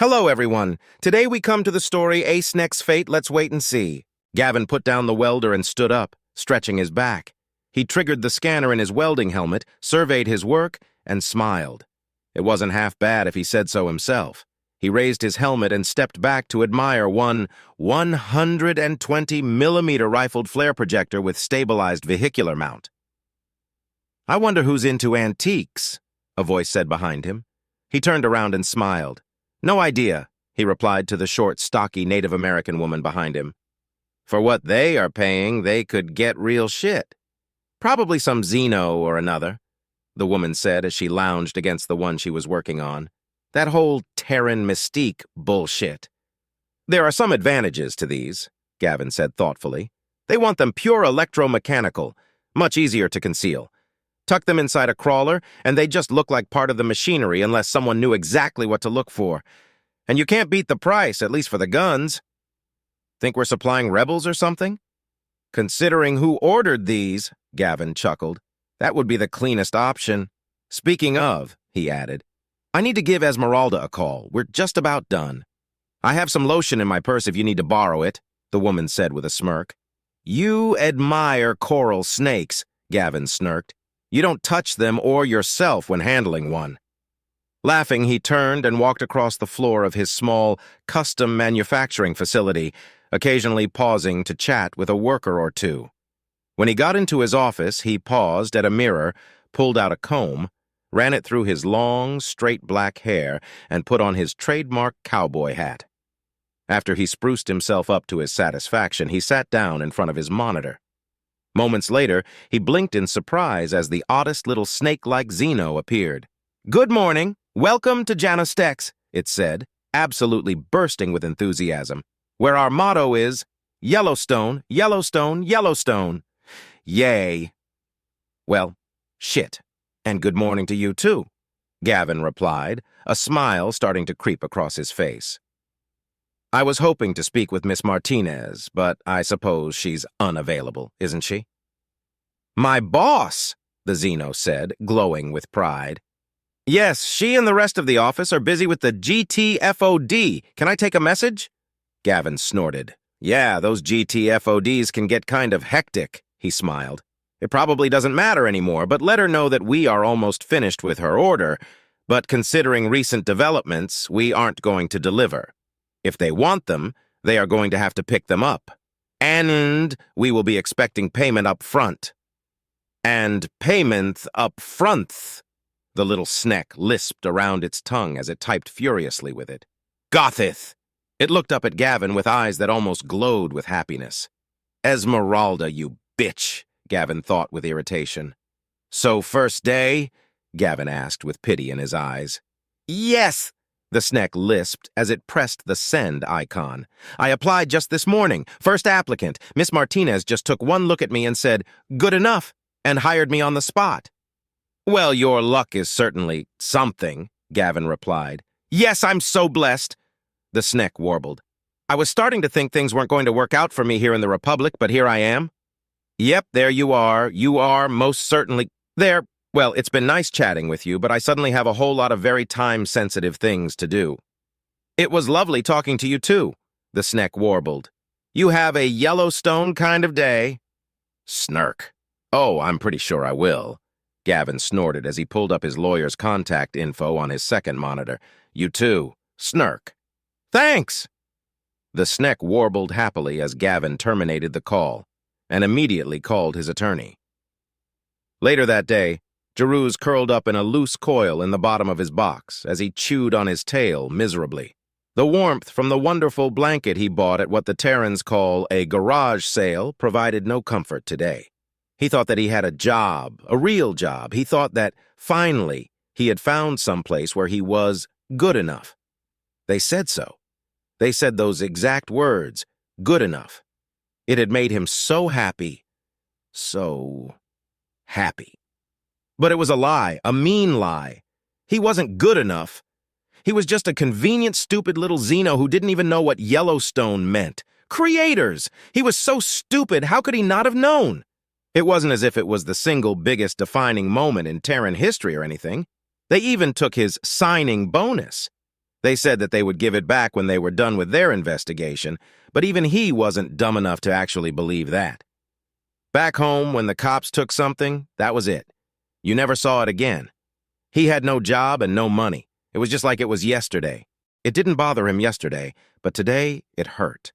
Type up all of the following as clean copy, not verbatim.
Hello, everyone. Today we come to the story A Snek's Fate, Let's Wait and See. Gavin put down the welder and stood up, stretching his back. He triggered the scanner in his welding helmet, surveyed his work, and smiled. It wasn't half bad if he said so himself. He raised his helmet and stepped back to admire one 120-millimeter rifled flare projector with stabilized vehicular mount. "I wonder who's into antiques," a voice said behind him. He turned around and smiled. "No idea," he replied to the short, stocky Native American woman behind him. "For what they are paying, they could get real shit. Probably some Xeno or another," the woman said as she lounged against the one she was working on. "That whole Terran mystique bullshit." "There are some advantages to these," Gavin said thoughtfully. "They want them pure electromechanical, much easier to conceal. Tuck them inside a crawler, and they just look like part of the machinery unless someone knew exactly what to look for. And you can't beat the price, at least for the guns. Think we're supplying rebels or something?" "Considering who ordered these," Gavin chuckled, "that would be the cleanest option. Speaking of," he added, "I need to give Esmeralda a call. We're just about done." "I have some lotion in my purse if you need to borrow it," the woman said with a smirk. "You admire coral snakes," Gavin snarked. "You don't touch them or yourself when handling one." Laughing, he turned and walked across the floor of his small, custom manufacturing facility, occasionally pausing to chat with a worker or two. When he got into his office, he paused at a mirror, pulled out a comb, ran it through his long, straight black hair, and put on his trademark cowboy hat. After he spruced himself up to his satisfaction, he sat down in front of his monitor. Moments later, he blinked in surprise as the oddest little snake-like Xeno appeared. "Good morning. Welcome to Janus-Tex," it said, absolutely bursting with enthusiasm, "where our motto is, Yellowstone, Yellowstone, Yellowstone. Yay." "Well, shit. And good morning to you, too," Gavin replied, a smile starting to creep across his face. "I was hoping to speak with Miss Martinez, but I suppose she's unavailable, isn't she?" "My boss," the Xeno said, glowing with pride. "Yes, she and the rest of the office are busy with the GTFOD. Can I take a message?" Gavin snorted. "Yeah, those GTFODs can get kind of hectic," he smiled. "It probably doesn't matter anymore, but let her know that we are almost finished with her order, but considering recent developments, we aren't going to deliver. If they want them, they are going to have to pick them up. And we will be expecting payment up front." "And payment up front," the little Snek lisped around its tongue as it typed furiously with it. "Gothith!" It looked up at Gavin with eyes that almost glowed with happiness. "Esmeralda, you bitch," Gavin thought with irritation. "So first day?" Gavin asked with pity in his eyes. "Yes," the Snek lisped as it pressed the send icon. "I applied just this morning. First applicant. Miss Martinez just took one look at me and said, 'Good enough,' and hired me on the spot." "Well, your luck is certainly something," Gavin replied. "Yes, I'm so blessed," the Snek warbled. "I was starting to think things weren't going to work out for me here in the Republic, but here I am." "Yep, there you are. You are most certainly there. Well, it's been nice chatting with you, but I suddenly have a whole lot of very time-sensitive things to do." "It was lovely talking to you, too," the Snek warbled. "You have a Yellowstone kind of day." "Snark. Oh, I'm pretty sure I will," Gavin snorted as he pulled up his lawyer's contact info on his second monitor. "You too. Snark." "Thanks." The Snek warbled happily as Gavin terminated the call and immediately called his attorney. Later that day, Juse curled up in a loose coil in the bottom of his box as he chewed on his tail miserably. The warmth from the wonderful blanket he bought at what the Terrans call a garage sale provided no comfort today. He thought that he had a job, a real job. He thought that, finally, he had found someplace where he was good enough. They said so. They said those exact words, good enough. It had made him so happy. So happy. But it was a lie, a mean lie. He wasn't good enough. He was just a convenient, stupid little Xeno who didn't even know what Yellowstone meant. Creators! He was so stupid, how could he not have known? It wasn't as if it was the single biggest defining moment in Terran history or anything. They even took his signing bonus. They said that they would give it back when they were done with their investigation, but even he wasn't dumb enough to actually believe that. Back home, when the cops took something, that was it. You never saw it again. He had no job and no money. It was just like it was yesterday. It didn't bother him yesterday, but today it hurt.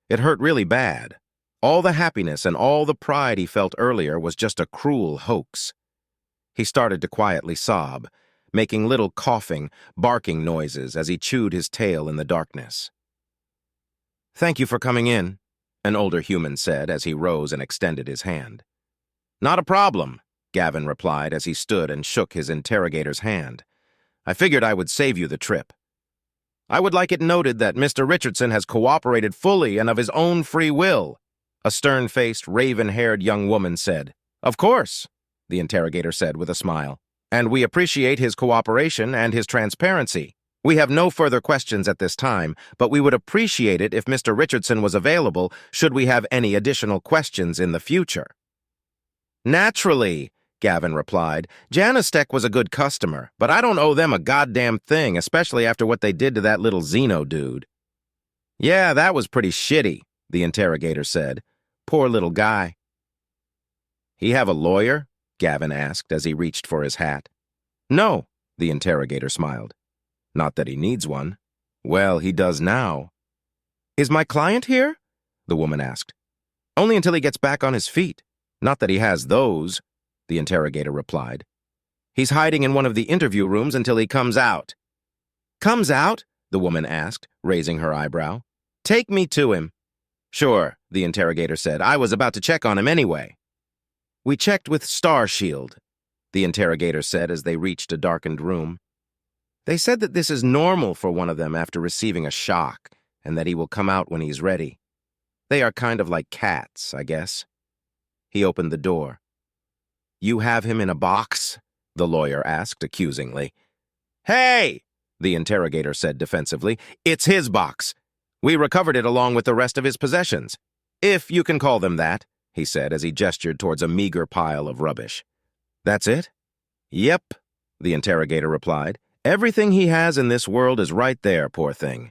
It hurt really bad. All the happiness and all the pride he felt earlier was just a cruel hoax. He started to quietly sob, making little coughing, barking noises as he chewed his tail in the darkness. "Thank you for coming in," an older human said as he rose and extended his hand. "Not a problem," Gavin replied as he stood and shook his interrogator's hand. "I figured I would save you the trip. I would like it noted that Mr. Richardson has cooperated fully and of his own free will," a stern-faced, raven-haired young woman said. "Of course," the interrogator said with a smile. "And we appreciate his cooperation and his transparency. We have no further questions at this time, but we would appreciate it if Mr. Richardson was available should we have any additional questions in the future." "Naturally," Gavin replied. "Snek was a good customer, but I don't owe them a goddamn thing, especially after what they did to that little Xeno dude." "Yeah, that was pretty shitty," the interrogator said. "Poor little guy." "He have a lawyer?" Gavin asked as he reached for his hat. "No," the interrogator smiled. "Not that he needs one." "Well, he does now." "Is my client here?" the woman asked. "Only until he gets back on his feet. Not that he has those," the interrogator replied. "He's hiding in one of the interview rooms until he comes out." "Comes out?" the woman asked, raising her eyebrow. "Take me to him." "Sure," the interrogator said. "I was about to check on him anyway." "We checked with Starshield," the interrogator said as they reached a darkened room. "They said that this is normal for one of them after receiving a shock, and that he will come out when he's ready. They are kind of like cats, I guess." He opened the door. "You have him in a box?" the lawyer asked accusingly. "Hey!" the interrogator said defensively. "It's his box. We recovered it along with the rest of his possessions. If you can call them that," he said as he gestured towards a meager pile of rubbish. "That's it?" "Yep," the interrogator replied. "Everything he has in this world is right there, poor thing.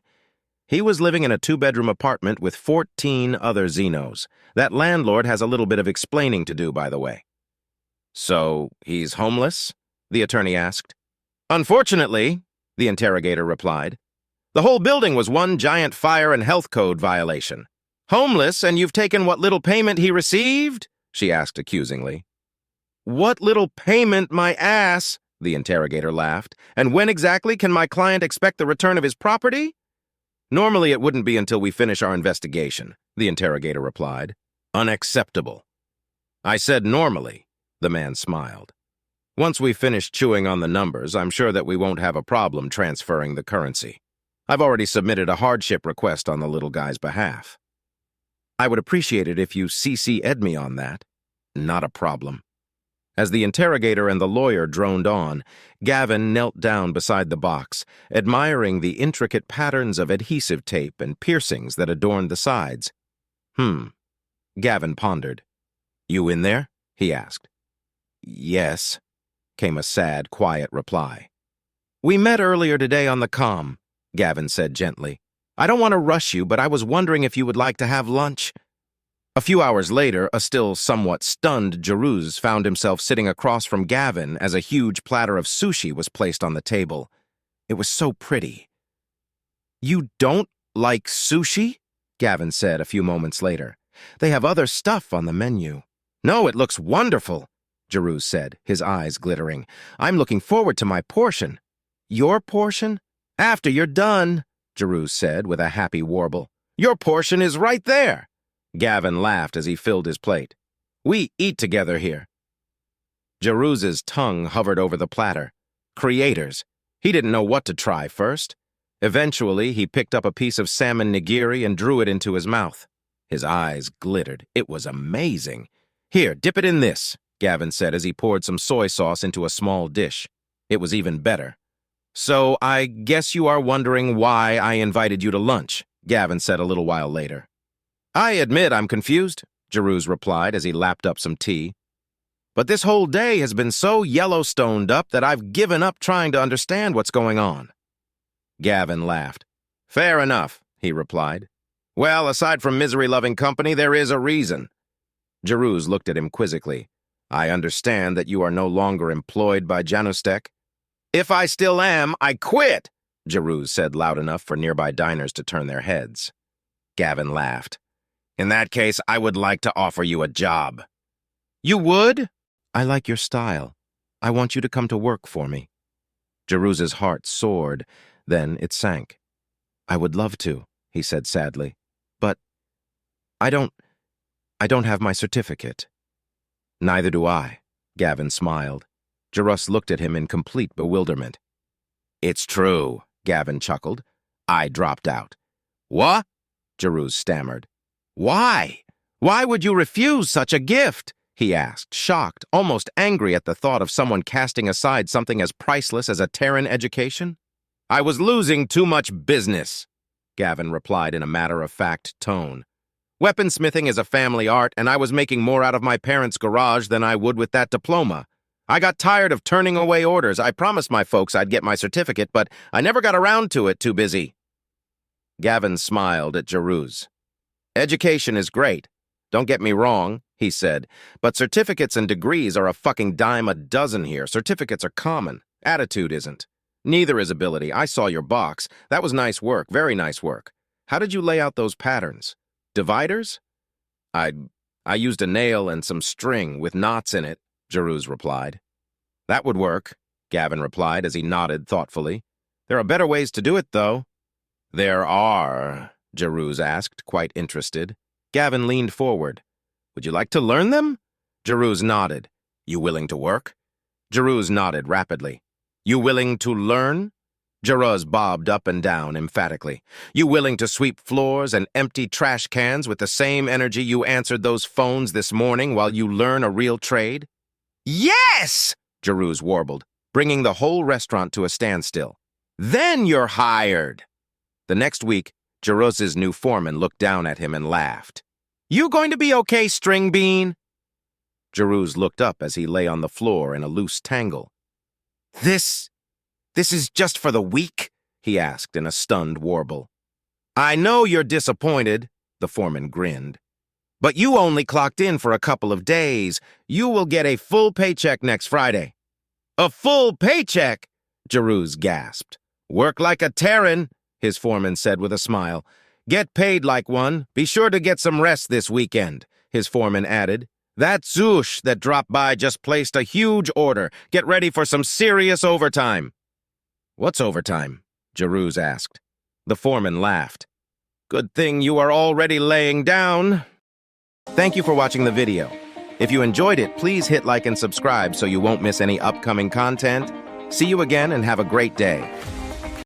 He was living in a 2-bedroom apartment with 14 other Xenos. That landlord has a little bit of explaining to do, by the way." "So, he's homeless?" the attorney asked. "Unfortunately," the interrogator replied. "The whole building was one giant fire and health code violation." "Homeless, and you've taken what little payment he received?" she asked accusingly. "What little payment, my ass?" the interrogator laughed. "And when exactly can my client expect the return of his property?" "Normally it wouldn't be until we finish our investigation," the interrogator replied. "Unacceptable." "I said normally," the man smiled. "Once we finish chewing on the numbers, I'm sure that we won't have a problem transferring the currency. I've already submitted a hardship request on the little guy's behalf." "I would appreciate it if you CC'd me on that." "Not a problem." As the interrogator and the lawyer droned on, Gavin knelt down beside the box, admiring the intricate patterns of adhesive tape and piercings that adorned the sides. Gavin pondered. "You in there?" he asked. "Yes," came a sad, quiet reply. "We met earlier today on the comm," Gavin said gently. "I don't want to rush you, but I was wondering if you would like to have lunch." A few hours later, a still somewhat stunned Juse found himself sitting across from Gavin as a huge platter of sushi was placed on the table. It was so pretty. "You don't like sushi?" Gavin said a few moments later. "They have other stuff on the menu." "No, it looks wonderful," Juse said, his eyes glittering. "I'm looking forward to my portion." "Your portion?" "After you're done," Juse said with a happy warble. "Your portion is right there." Gavin laughed as he filled his plate. "We eat together here." Juse's tongue hovered over the platter. Creators. He didn't know what to try first. Eventually, he picked up a piece of salmon nigiri and drew it into his mouth. His eyes glittered. It was amazing. "Here, dip it in this," Gavin said as he poured some soy sauce into a small dish. It was even better. "So, I guess you are wondering why I invited you to lunch," Gavin said a little while later. "I admit I'm confused," Juse replied as he lapped up some tea. "But this whole day has been so Yellowstoned up that I've given up trying to understand what's going on." Gavin laughed. Fair enough, he replied. Well, aside from misery-loving company, there is a reason. Juse looked at him quizzically. I understand that you are no longer employed by Janustek. If I still am, I quit, Juse said loud enough for nearby diners to turn their heads. Gavin laughed. In that case, I would like to offer you a job. You would? I like your style. I want you to come to work for me. Juse's heart soared, then it sank. I would love to, he said sadly. But I don't have my certificate. Neither do I, Gavin smiled. Juse looked at him in complete bewilderment. It's true, Gavin chuckled. I dropped out. What? Juse stammered. Why? Why would you refuse such a gift? He asked, shocked, almost angry at the thought of someone casting aside something as priceless as a Terran education. I was losing too much business, Gavin replied in a matter-of-fact tone. Weaponsmithing is a family art, and I was making more out of my parents' garage than I would with that diploma. I got tired of turning away orders. I promised my folks I'd get my certificate, but I never got around to it, too busy. Gavin smiled at Juse. Education is great. Don't get me wrong, he said, but certificates and degrees are a fucking dime a dozen here. Certificates are common. Attitude isn't. Neither is ability. I saw your box. That was nice work, very nice work. How did you lay out those patterns? Dividers? I used a nail and some string with knots in it, Juse replied. That would work, Gavin replied as he nodded thoughtfully. There are better ways to do it, though. There are, Juse asked, quite interested. Gavin leaned forward. Would you like to learn them? Juse nodded. You willing to work? Juse nodded rapidly. You willing to learn? Juse bobbed up and down emphatically. You willing to sweep floors and empty trash cans with the same energy you answered those phones this morning while you learn a real trade? Yes! Juse warbled, bringing the whole restaurant to a standstill. Then you're hired! The next week, Juse's new foreman looked down at him and laughed. You going to be okay, string bean? Juse looked up as he lay on the floor in a loose tangle. This is just for the week? He asked in a stunned warble. I know you're disappointed, the foreman grinned. But you only clocked in for a couple of days. You will get a full paycheck next Friday. A full paycheck? Juse gasped. Work like a Terran, his foreman said with a smile. Get paid like one. Be sure to get some rest this weekend, his foreman added. That Zoosh that dropped by just placed a huge order. Get ready for some serious overtime. What's overtime? Juse asked. The foreman laughed. Good thing you are already laying down. Thank you for watching the video. If you enjoyed it, please hit like and subscribe so you won't miss any upcoming content. See you again and have a great day.